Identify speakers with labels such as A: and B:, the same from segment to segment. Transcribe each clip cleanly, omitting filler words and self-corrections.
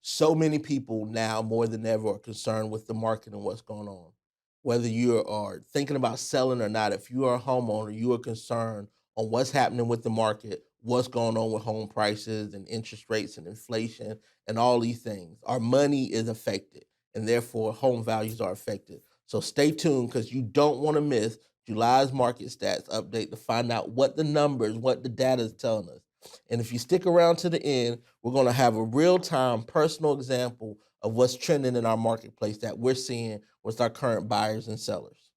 A: So many people now more than ever are concerned with the market and what's going on. Whether you are thinking about selling or not, if you are a homeowner, you are concerned on what's happening with the market, what's going on with home prices and interest rates and inflation and all these things. Our money is affected and therefore home values are affected. So stay tuned because you don't want to miss July's market stats update to find out what the numbers, what the data is telling us. And if you stick around to the end, we're going to have a real time personal example of what's trending in our marketplace that we're seeing with our current buyers and sellers.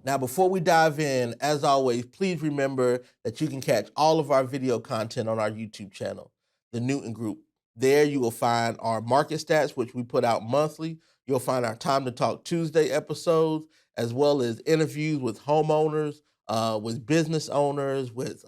A: Now, before we dive in, as always, please remember that you can catch all of our video content on our YouTube channel, The Newton Group. There you will find our market stats, which we put out monthly. You'll find our Time to Talk Tuesday episodes, as well as interviews with homeowners, with business owners, with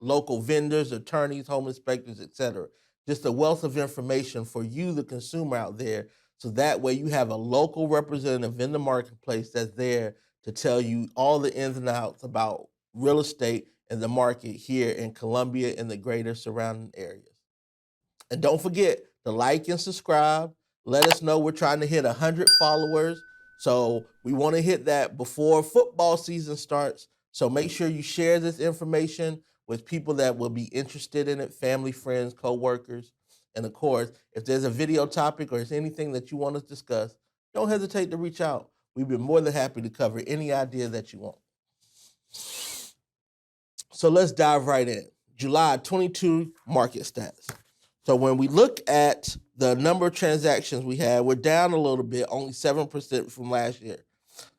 A: local vendors, attorneys, home inspectors, etc. Just a wealth of information for you, the consumer out there, so that way you have a local representative in the marketplace that's there to tell you all the ins and outs about real estate and the market here in Columbia and the greater surrounding areas. And don't forget to like and subscribe. Let us know we're trying to hit 100 followers. So we want to hit that before football season starts. So make sure you share this information with people that will be interested in it, family, friends, co-workers. And of course, if there's a video topic or there's anything that you want to discuss, don't hesitate to reach out. We've been more than happy to cover any idea that you want. So let's dive right in. July 22 market stats. So when we look at the number of transactions we had, we're down a little bit, only 7% from last year.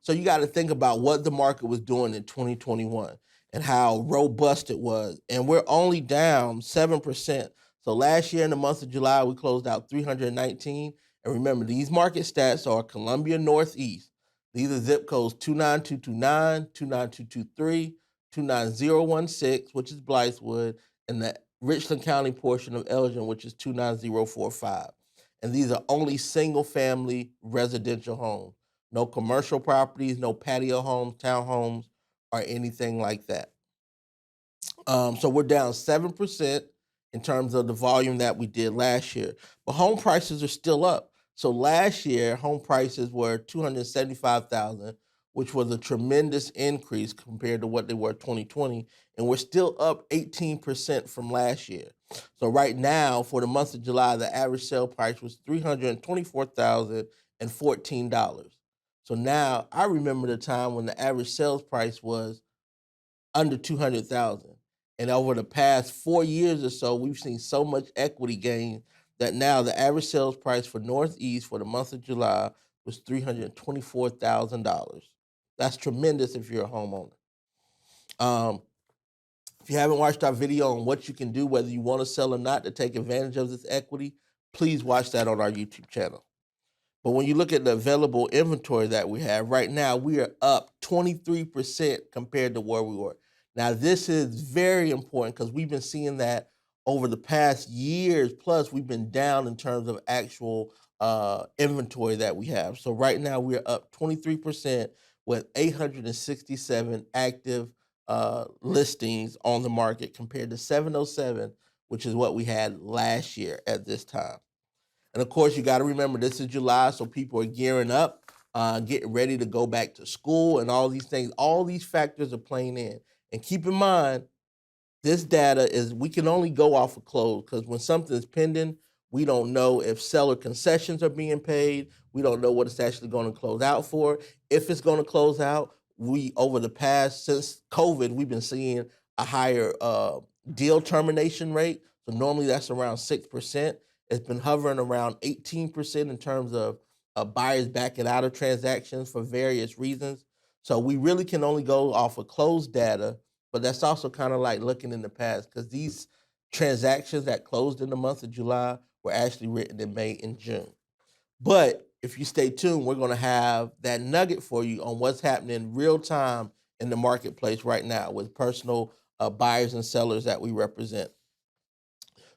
A: So you got to think about what the market was doing in 2021 and how robust it was. And we're only down 7%. So last year in the month of July, we closed out 319. And remember, these market stats are Columbia Northeast. These are zip codes 29229, 29223, 29016, which is Blythewood, and the Richland County portion of Elgin, which is 29045. And these are only single family residential homes. No commercial properties, no patio homes, townhomes, or anything like that. So we're down 7% in terms of the volume that we did last year. But home prices are still up. So last year, home prices were $275,000, which was a tremendous increase compared to what they were in 2020. And we're still up 18% from last year. So right now, for the month of July, the average sale price was $324,014. So now I remember the time when the average sales price was under 200,000. And over the past 4 years or so, we've seen so much equity gain that now the average sales price for Northeast for the month of July was $324,000. That's tremendous if you're a homeowner. If you haven't watched our video on what you can do, whether you want to sell or not, to take advantage of this equity, please watch that on our YouTube channel. But when you look at the available inventory that we have right now, we are up 23% compared to where we were. Now, this is very important because we've been seeing that over the past years, plus we've been down in terms of actual inventory that we have. So right now we're up 23% with 867 active listings on the market compared to 707, which is what we had last year at this time. And of course, you got to remember this is July, so people are gearing up, getting ready to go back to school, and all these things. All these factors are playing in. And keep in mind, this data is we can only go off of close because when something is pending, we don't know if seller concessions are being paid. We don't know what it's actually going to close out for. If it's going to close out, we over the past since COVID, we've been seeing a higher deal termination rate. So normally that's around 6%. It's been hovering around 18% in terms of buyers backing out of transactions for various reasons. So we really can only go off of closed data, but that's also kind of like looking in the past because these transactions that closed in the month of July were actually written in May and June. But if you stay tuned, we're going to have that nugget for you on what's happening real time in the marketplace right now with personal buyers and sellers that we represent.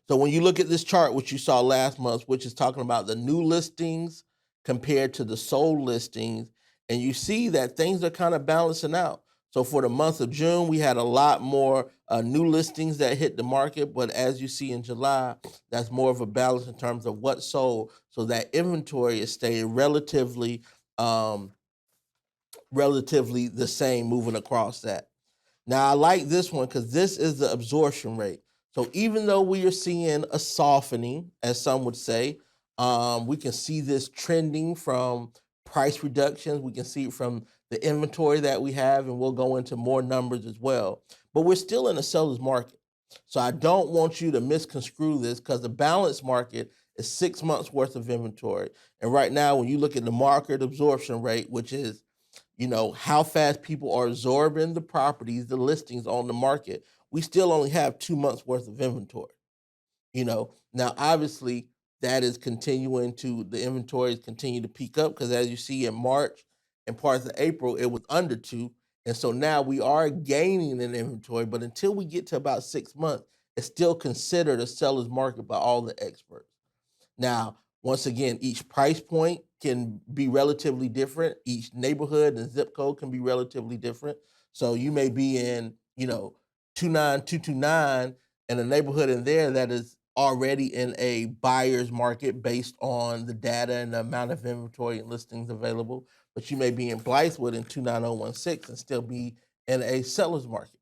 A: So when you look at this chart, which you saw last month, which is talking about the new listings compared to the sold listings, And you see that things are kind of balancing out. So for the month of June, we had a lot more new listings that hit the market. But as you see in July, that's more of a balance in terms of what sold. So that inventory is staying um, relatively the same moving across that. Now, I like this one because this is the absorption rate. So even though we are seeing a softening, as some would say, we can see this trending from price reductions. We can see it from the inventory that we have, and we'll go into more numbers as well. But we're still in a seller's market. So I don't want you to misconstrue this because the balanced market is 6 months worth of inventory. And right now, when you look at the market absorption rate, which is how fast people are absorbing the properties, the listings on the market, we still only have 2 months worth of inventory. Now obviously that is continuing to the inventory is continue to peak up because as you see in March and parts of April, it was under two. And so now we are gaining in inventory, but until we get to about 6 months, it's still considered a seller's market by all the experts. Now, once again, each price point can be relatively different. Each neighborhood and zip code can be relatively different. So you may be in, 29229 in a neighborhood in there that is already in a buyer's market based on the data and the amount of inventory and listings available. But you may be in Blythewood in 29016 and still be in a seller's market.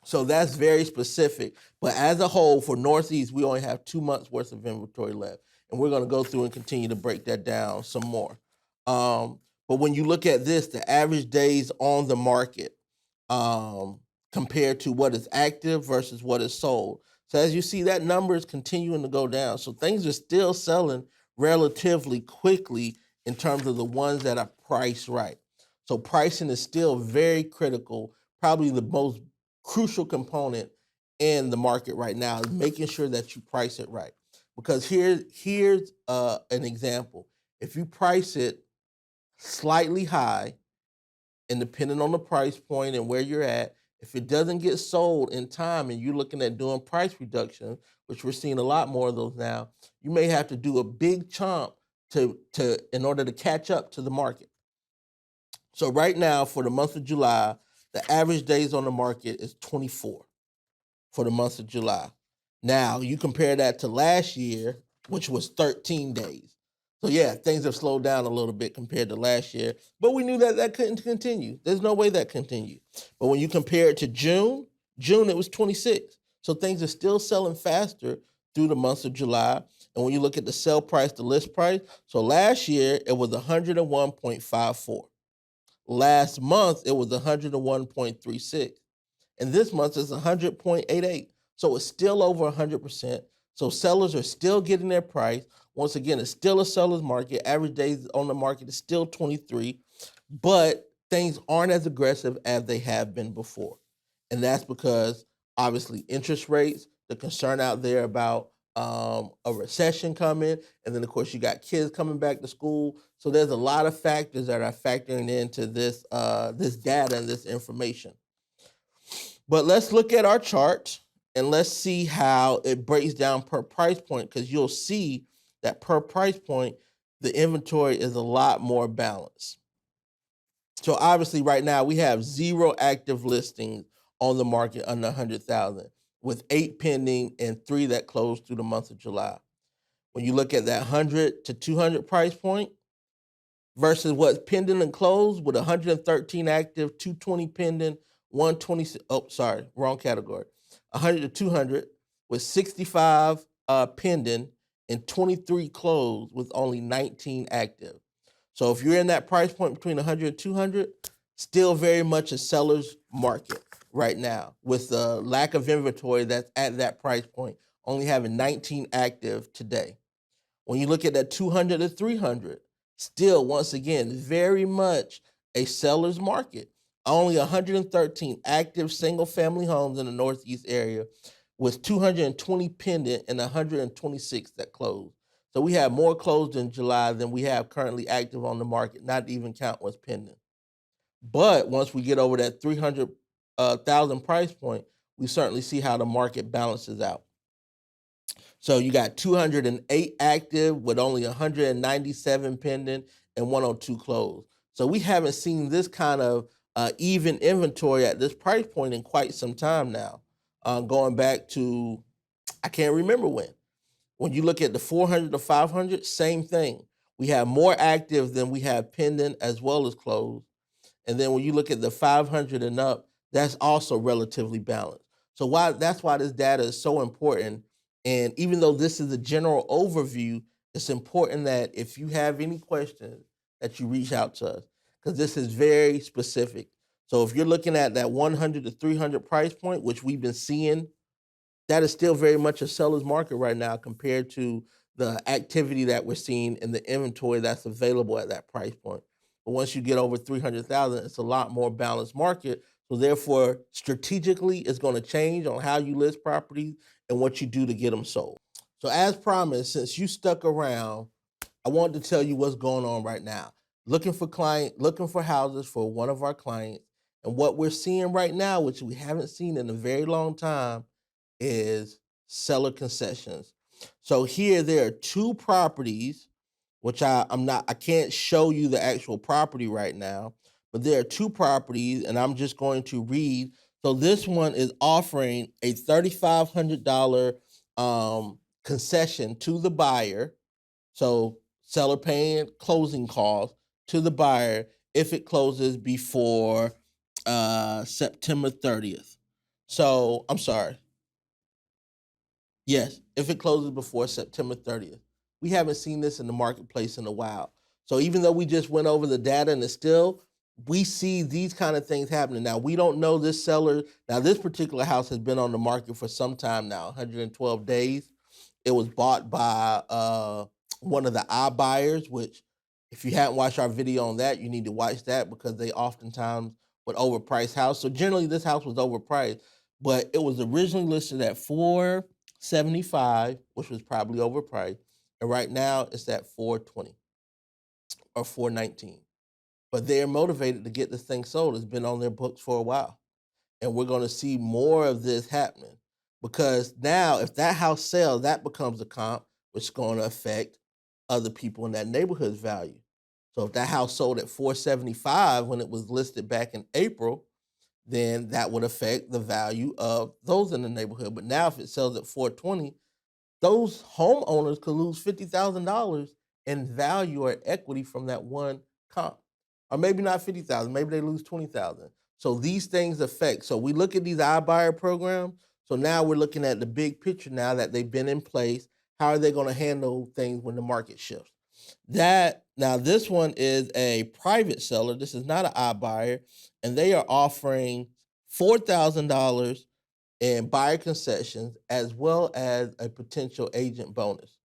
A: So that's very specific. But as a whole, for Northeast, we only have 2 months worth of inventory left. And we're going to go through and continue to break that down some more. But when you look at this, the average days on the market compared to what is active versus what is sold. So as you see, that number is continuing to go down. So things are still selling relatively quickly in terms of the ones that are priced right. So pricing is still very critical, probably the most crucial component in the market right now is making sure that you price it right. Because here's an example. If you price it slightly high, and depending on the price point and where you're at, if it doesn't get sold in time and you're looking at doing price reduction, which we're seeing a lot more of those now, you may have to do a big chomp to in order to catch up to the market. So right now for the month of July, the average days on the market is 24 for the month of July. Now you compare that to last year, which was 13 days. So yeah, things have slowed down a little bit compared to last year, but we knew that that couldn't continue. There's no way that continued. But when you compare it to June it was 26. So things are still selling faster through the months of July. And when you look at the sell price, the list price, so last year it was 101.54. Last month it was 101.36. And this month is 100.88. So it's still over 100%. So sellers are still getting their price. Once again, it's still a seller's market. Average days on the market is still 23, but things aren't as aggressive as they have been before. And that's because obviously interest rates, the concern out there about a recession coming, and then of course you got kids coming back to school. So there's a lot of factors that are factoring into this this data and this information. But let's look at our chart and let's see how it breaks down per price point, because you'll see that per price point, the inventory is a lot more balanced. So obviously right now we have 0 active listings on the market under 100,000 with 8 pending and 3 that closed through the month of July. When you look at that 100 to 200 price point, versus what's pending and closed with 113 active, 220 pending, 126. Oh, sorry, wrong category. 100 to 200 with 65 pending and 23 closed with only 19 active. So if you're in that price point between 100 and 200, still very much a seller's market right now with the lack of inventory that's at that price point, only having 19 active today. When you look at that 200 to 300, still, once again, very much a seller's market. Only 113 active single-family homes in the Northeast area with 220 pending and 126 that closed. So we have more closed in July than we have currently active on the market, not to even count what's pending. But once we get over that 300,000 price point, we certainly see how the market balances out. So you got 208 active with only 197 pending and 102 closed. So we haven't seen this kind of even inventory at this price point in quite some time now. Going back to, I can't remember when. When you look at the 400 to 500, same thing. We have more active than we have pending as well as closed. And then when you look at the 500 and up, that's also relatively balanced. So that's why this data is so important. And even though this is a general overview, it's important that if you have any questions, that you reach out to us because this is very specific. So if you're looking at that 100 to 300 price point, which we've been seeing, that is still very much a seller's market right now compared to the activity that we're seeing in the inventory that's available at that price point. But once you get over 300,000, it's a lot more balanced market. So therefore, strategically, it's going to change on how you list properties and what you do to get them sold. So as promised, since you stuck around, I wanted to tell you what's going on right now. Looking for houses for one of our clients. And what we're seeing right now, which we haven't seen in a very long time, is seller concessions. So here there are two properties, which I can't show you the actual property right now, but there are two properties, and I'm just going to read. So this one is offering a $3,500 concession to the buyer. So seller paying closing costs to the buyer if it closes before September 30th. So I'm sorry. Yes, if it closes before September 30th. We haven't seen this in the marketplace in a while. So even though we just went over the data and it's still, we see these kind of things happening. Now, we don't know this seller. Now, this particular house has been on the market for some time now, 112 days. It was bought by one of the iBuyers, which if you hadn't watched our video on that, you need to watch that because they oftentimes would overprice house. So generally this house was overpriced, but it was originally listed at 475, which was probably overpriced. And right now it's at 420 or 419. But they're motivated to get this thing sold. It's been on their books for a while. And we're going to see more of this happening because now if that house sells, that becomes a comp, which is going to affect other people in that neighborhood's value. So if that house sold at 475 when it was listed back in April, then that would affect the value of those in the neighborhood. But now if it sells at 420, those homeowners could lose $50,000 in value or equity from that one comp. Or maybe not 50,000, maybe they lose 20,000. So these things affect. So we look at these iBuyer programs. So now we're looking at the big picture now that they've been in place. How are they going to handle things when the market shifts? Now this one is a private seller. This is not an iBuyer, and they are offering $4,000 in buyer concessions as well as a potential agent bonus.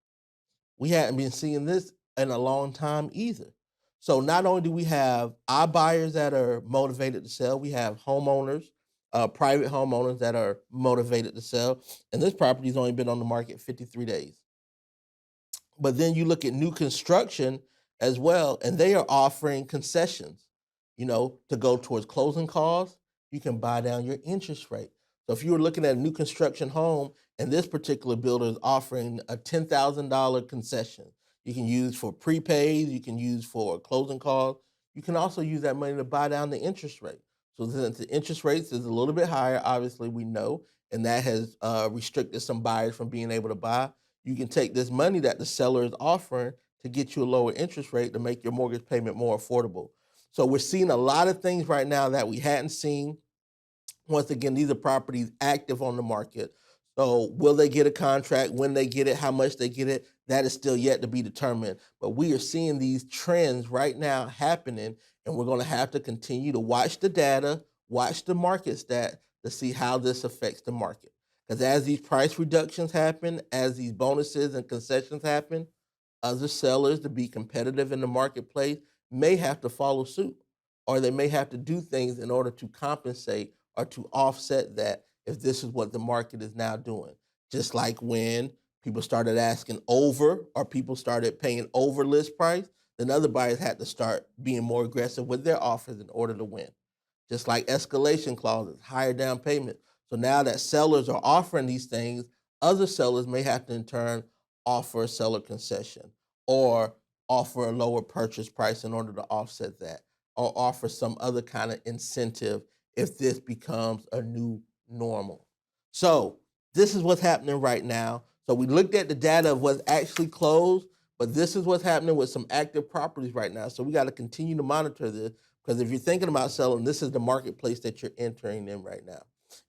A: We hadn't been seeing this in a long time either. So not only do we have our buyers that are motivated to sell, we have homeowners, private homeowners that are motivated to sell. And this property's only been on the market 53 days. But then you look at new construction as well, and they are offering concessions, to go towards closing costs. You can buy down your interest rate. So if you were looking at a new construction home, and this particular builder is offering a $10,000 concession, you can use for prepaid, you can use for closing costs. You can also use that money to buy down the interest rate. So since the interest rates is a little bit higher, obviously we know, and that has restricted some buyers from being able to buy. You can take this money that the seller is offering to get you a lower interest rate to make your mortgage payment more affordable. So we're seeing a lot of things right now that we hadn't seen. Once again, these are properties active on the market. So will they get a contract? When they get it, how much they get it, that is still yet to be determined. But we are seeing these trends right now happening, and we're going to have to continue to watch the data, watch the market stat to see how this affects the market. Because as these price reductions happen, as these bonuses and concessions happen, other sellers to be competitive in the marketplace may have to follow suit, or they may have to do things in order to compensate or to offset that if this is what the market is now doing. Just like when people started asking over or people started paying over list price, then other buyers had to start being more aggressive with their offers in order to win. Just like escalation clauses, higher down payment. So now that sellers are offering these things, other sellers may have to in turn offer a seller concession or offer a lower purchase price in order to offset that. or offer some other kind of incentive if this becomes a new normal. So this is what's happening right now. So we looked at the data of what's actually closed, but this is what's happening with some active properties right now. So we got to continue to monitor this, because if you're thinking about selling, this is the marketplace that you're entering in right now.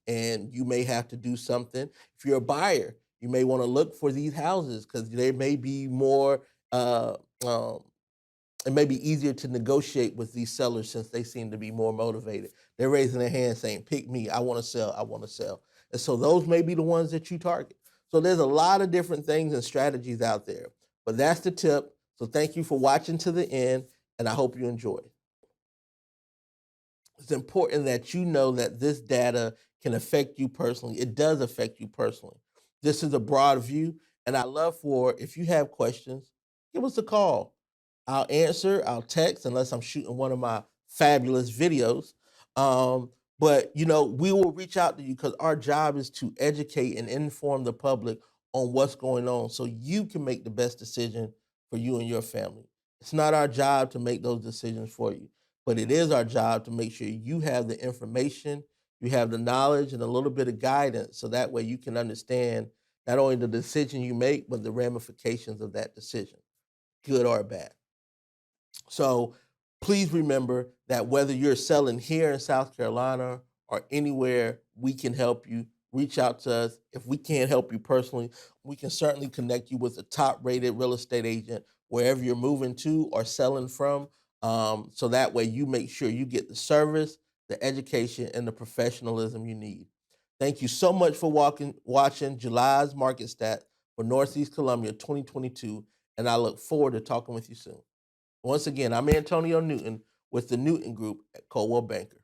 A: And you may have to do something. If you're a buyer, you may want to look for these houses because they may be more, um, it may be easier to negotiate with these sellers since they seem to be more motivated. They're raising their hand saying, pick me, I want to sell, I want to sell. And so those may be the ones that you target. So there's a lot of different things and strategies out there, but that's the tip. So thank you for watching to the end, and I hope you enjoyed. It's important that you know that this data can affect you personally. It does affect you personally. This is a broad view, and I love for, if you have questions, give us a call. I'll answer, I'll text, unless I'm shooting one of my fabulous videos. But we will reach out to you because our job is to educate and inform the public on what's going on so you can make the best decision for you and your family. It's not our job to make those decisions for you, but it is our job to make sure you have the information, you have the knowledge, and a little bit of guidance so that way you can understand not only the decision you make, but the ramifications of that decision, good or bad. So please remember that whether you're selling here in South Carolina or anywhere, we can help you. Reach out to us. If we can't help you personally, we can certainly connect you with a top rated real estate agent wherever you're moving to or selling from. So that way you make sure you get the service, the education, and the professionalism you need. Thank you so much for watching July's market stat for Northeast Columbia 2022, and I look forward to talking with you soon. Once again, I'm Antonio Newton with the Newton Group at Coldwell Banker.